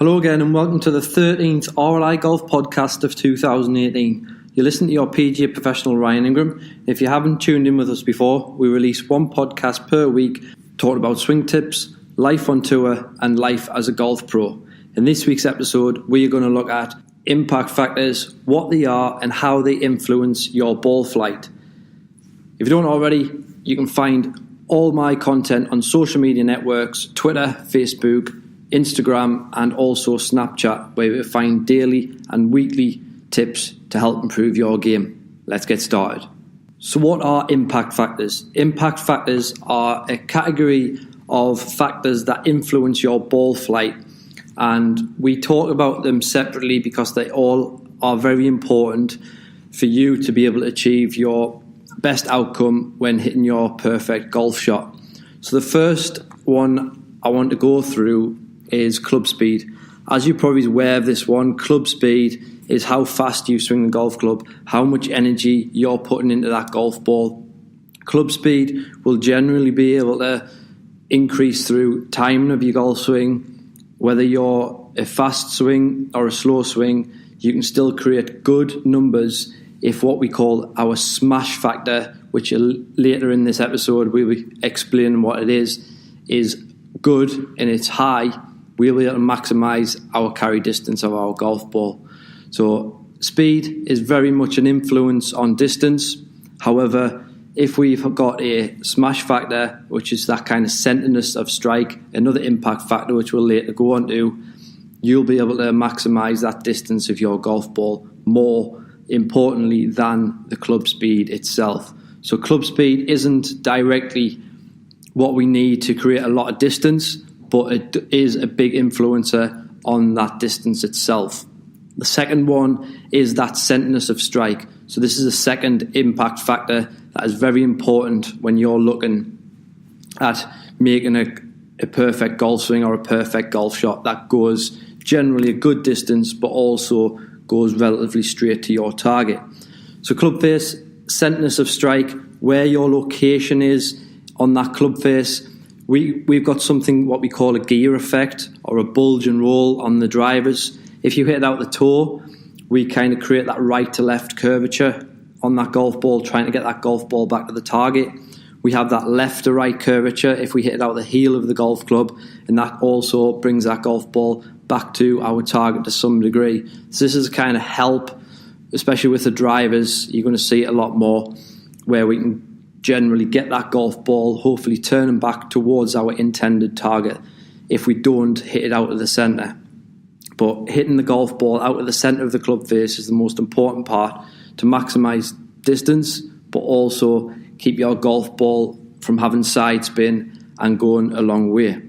Hello again and welcome to the 13th RLIGOLF podcast of 2018. You listen to your PGA professional Ryan Ingram. If you haven't tuned in with us before, we release one podcast per week talking about swing tips, life on tour and life as a golf pro. In this week's episode, we are going to look at impact factors, what they are and how they influence your ball flight. If you don't already, you can find all my content on social media networks, Twitter, Facebook, Instagram and also Snapchat, where you'll find daily and weekly tips to help improve your game. Let's get started. So what are impact factors? Impact factors are a category of factors that influence your ball flight, and we talk about them separately because they all are very important for you to be able to achieve your best outcome when hitting your perfect golf shot. So the first one I want to go through is club speed. As you're probably aware of this one, club speed is how fast you swing the golf club, how much energy you're putting into that golf ball. Club speed will generally be able to increase through timing of your golf swing. Whether you're a fast swing or a slow swing, you can still create good numbers if what we call our smash factor, which later in this episode we'll be explaining what it is good and it's high. We'll be able to maximise our carry distance of our golf ball. So speed is very much an influence on distance. However, if we've got a smash factor, which is that kind of centerness of strike, another impact factor which we'll later go on to, you'll be able to maximise that distance of your golf ball more importantly than the club speed itself. So club speed isn't directly what we need to create a lot of distance, but it is a big influencer on that distance itself. The second one is that centerness of strike. So this is a second impact factor that is very important when you're looking at making a perfect golf swing or a perfect golf shot that goes generally a good distance but also goes relatively straight to your target. So club face, centerness of strike, where your location is on that club face. We've got something what we call a gear effect or a bulge and roll on the drivers. If you hit out the toe, we kind of create that right to left curvature on that golf ball, trying to get that golf ball back to the target. We have that left to right curvature if we hit it out the heel of the golf club, and that also brings that golf ball back to our target to some degree. So this is kind of help, especially with the drivers. You're going to see it a lot more where we can generally get that golf ball, hopefully turning back towards our intended target if we don't hit it out of the centre. But hitting the golf ball out of the centre of the club face is the most important part to maximise distance, but also keep your golf ball from having side spin and going a long way.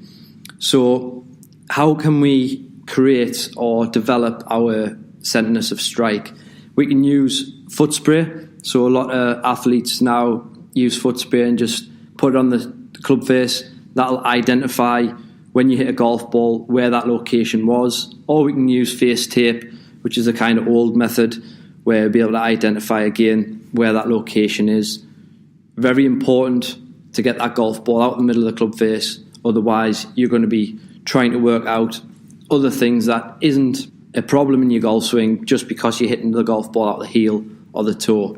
So how can we create or develop our centerness of strike? We can use foot spray. So a lot of athletes now use foot spray and just put it on the club face. That'll identify when you hit a golf ball where that location was. Or we can use face tape, which is a kind of old method where we'll be able to identify again where that location is. Very important to get that golf ball out in the middle of the club face. Otherwise, you're going to be trying to work out other things that isn't a problem in your golf swing just because you're hitting the golf ball out the heel or the toe.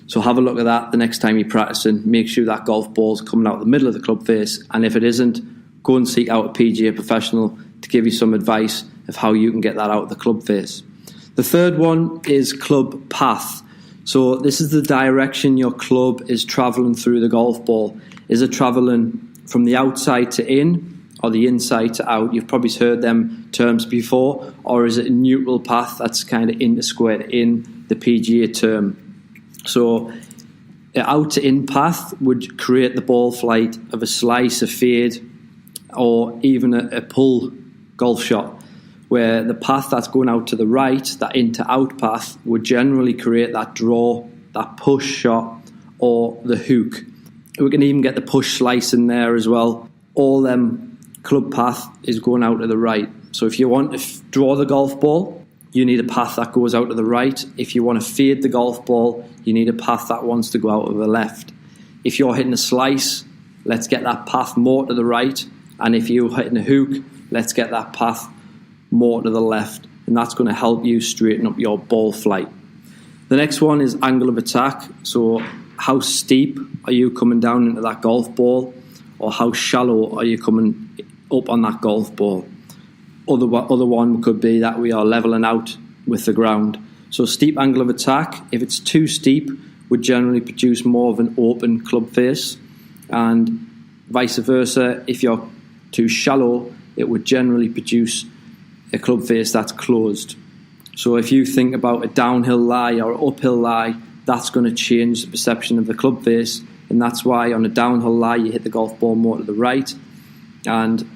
So have a look at that the next time you're practicing. Make sure that golf ball's coming out the middle of the club face, and if it isn't, go and seek out a PGA professional to give you some advice of how you can get that out of the club face. The third one is club path. So this is the direction your club is travelling through the golf ball. Is it travelling from the outside to in or the inside to out? You've probably heard them terms before. Or is it a neutral path that's kind of in the square in the PGA term? So an out to in path would create the ball flight of a slice, a fade, or even a pull golf shot, where the path that's going out to the right, that in to out path, would generally create that draw, that push shot, or the hook. We can even get the push slice in there as well. All them club path is going out to the right. So if you want to draw the golf ball, you need a path that goes out to the right. If you want to fade the golf ball, you need a path that wants to go out to the left. If you're hitting a slice, let's get that path more to the right. And if you're hitting a hook, let's get that path more to the left, and that's going to help you straighten up your ball flight. The next one is angle of attack. So how steep are you coming down into that golf ball, or how shallow are you coming up on that golf ball? Other one could be that we are leveling out with the ground. So steep angle of attack, if it's too steep, would generally produce more of an open club face, and vice versa, if you're too shallow, it would generally produce a club face that's closed. So if you think about a downhill lie or an uphill lie, that's going to change the perception of the club face, and that's why on a downhill lie you hit the golf ball more to the right, and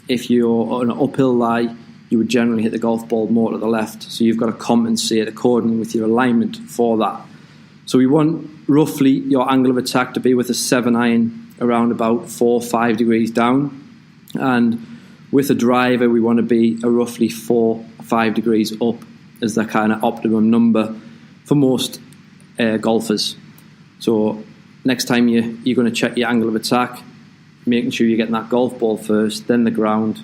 if you're on an uphill lie you would generally hit the golf ball more to the left. So you've got to compensate accordingly with your alignment for that. So we want roughly your angle of attack to be with a 7-iron around about 4 or 5 degrees down, and with a driver we want to be a roughly 4 or 5 degrees up as the kind of optimum number for most golfers. So next time you're going to check your angle of attack, making sure you're getting that golf ball first, then the ground.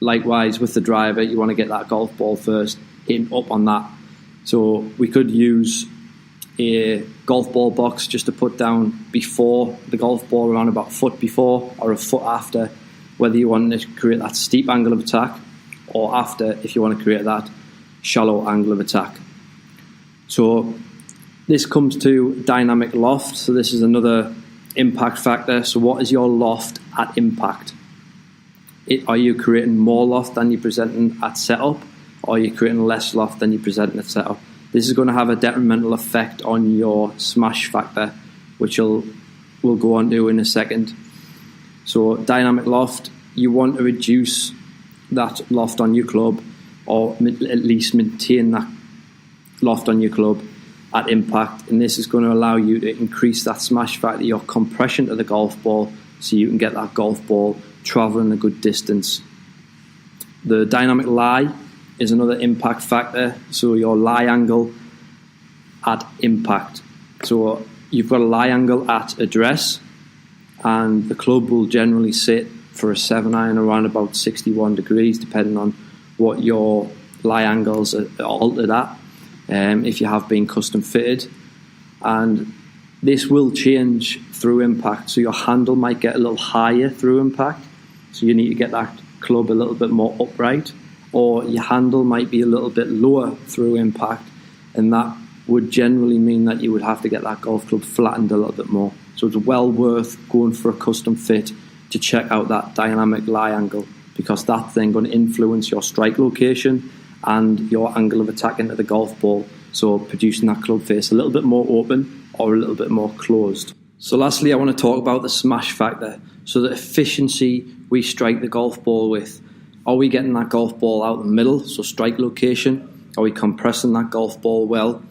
Likewise with the driver, you want to get that golf ball first, hitting up on that. So we could use a golf ball box just to put down before the golf ball, around about a foot before or a foot after, whether you want to create that steep angle of attack, or after if you want to create that shallow angle of attack. So this comes to dynamic loft. So this is another impact factor. So what is your loft at impact? Are you creating more loft than you're presenting at setup, or are you creating less loft than you're presenting at setup? This is going to have a detrimental effect on your smash factor, which we'll go on to in a second. So dynamic loft, you want to reduce that loft on your club, or at least maintain that loft on your club at impact, and this is going to allow you to increase that smash factor, your compression to the golf ball, so you can get that golf ball travelling a good distance. The dynamic lie is another impact factor, so your lie angle at impact. So you've got a lie angle at address, and the club will generally sit for a 7-iron around about 61 degrees, depending on what your lie angles are altered at, if you have been custom fitted. And this will change through impact, so your handle might get a little higher through impact, so you need to get that club a little bit more upright, or your handle might be a little bit lower through impact, and that would generally mean that you would have to get that golf club flattened a little bit more. So it's well worth going for a custom fit to check out that dynamic lie angle, because that's then going to influence your strike location and your angle of attack into the golf ball, so producing that club face a little bit more open or a little bit more closed. So lastly, I want to talk about the smash factor, so the efficiency we strike the golf ball with. Are we getting that golf ball out the middle, so strike location? Are we compressing that golf ball well?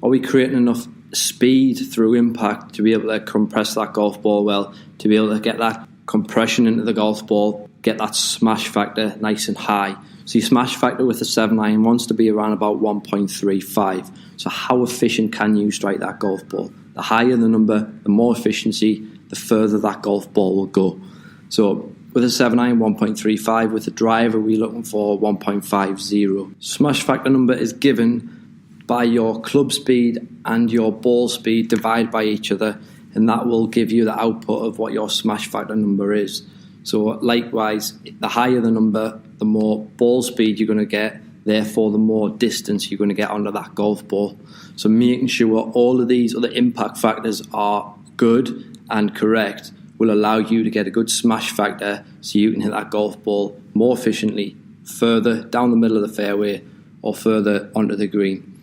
Are we creating enough speed through impact to be able to compress that golf ball well, to be able to get that compression into the golf ball, get that smash factor nice and high? So your smash factor with a 7-iron wants to be around about 1.35. So how efficient can you strike that golf ball? The higher the number, the more efficiency, the further that golf ball will go. So with a 7-iron, 1.35. With a driver, we're looking for 1.50. Smash factor number is given by your club speed and your ball speed divided by each other, and that will give you the output of what your smash factor number is. So likewise, the higher the number, the more ball speed you're going to get, therefore the more distance you're going to get onto that golf ball. So making sure all of these other impact factors are good and correct will allow you to get a good smash factor, so you can hit that golf ball more efficiently, further down the middle of the fairway or further onto the green,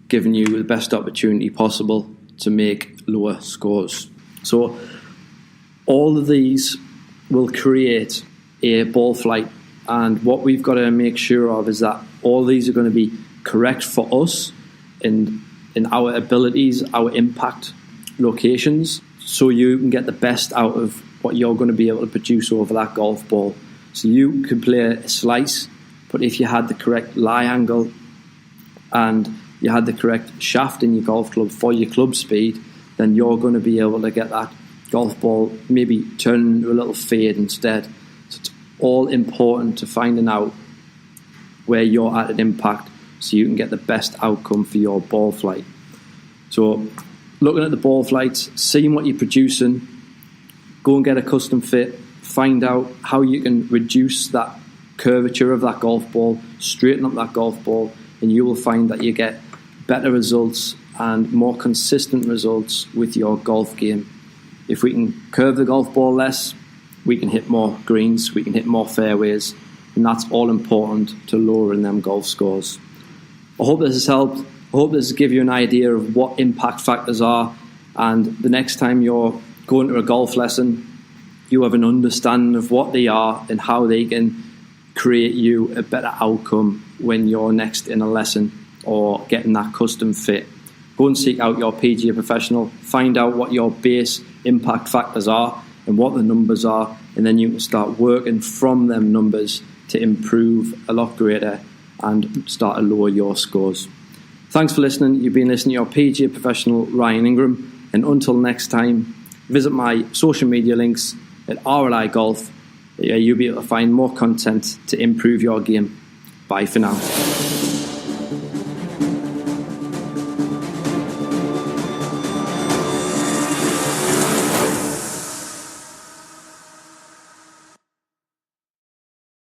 giving you the best opportunity possible to make lower scores. So all of these will create a ball flight, and what we've got to make sure of is that all these are going to be correct for us in our abilities, our impact locations, so you can get the best out of what you're going to be able to produce over that golf ball. So you could play a slice, but if you had the correct lie angle and you had the correct shaft in your golf club for your club speed, then you're going to be able to get that golf ball maybe turn into a little fade instead. So it's all important to finding out where you're at an impact so you can get the best outcome for your ball flight. So looking at the ball flights, seeing what you're producing, go and get a custom fit, find out how you can reduce that curvature of that golf ball, straighten up that golf ball, and you will find that you get better results and more consistent results with your golf game. If we can curve the golf ball less, we can hit more greens, we can hit more fairways, and that's all important to lowering them golf scores. I hope this has helped. I hope this has given you an idea of what impact factors are, and the next time you're going to a golf lesson, you have an understanding of what they are and how they can create you a better outcome when you're next in a lesson or getting that custom fit. Go and seek out your PGA professional, find out what your base impact factors are and what the numbers are, and then you can start working from them numbers to improve a lot greater and start to lower your scores. Thanks for listening. You've been listening to your PGA professional, Ryan Ingram, and until next time, visit my social media links at RLIGOLF. You'll be able to find more content to improve your game. Bye for now.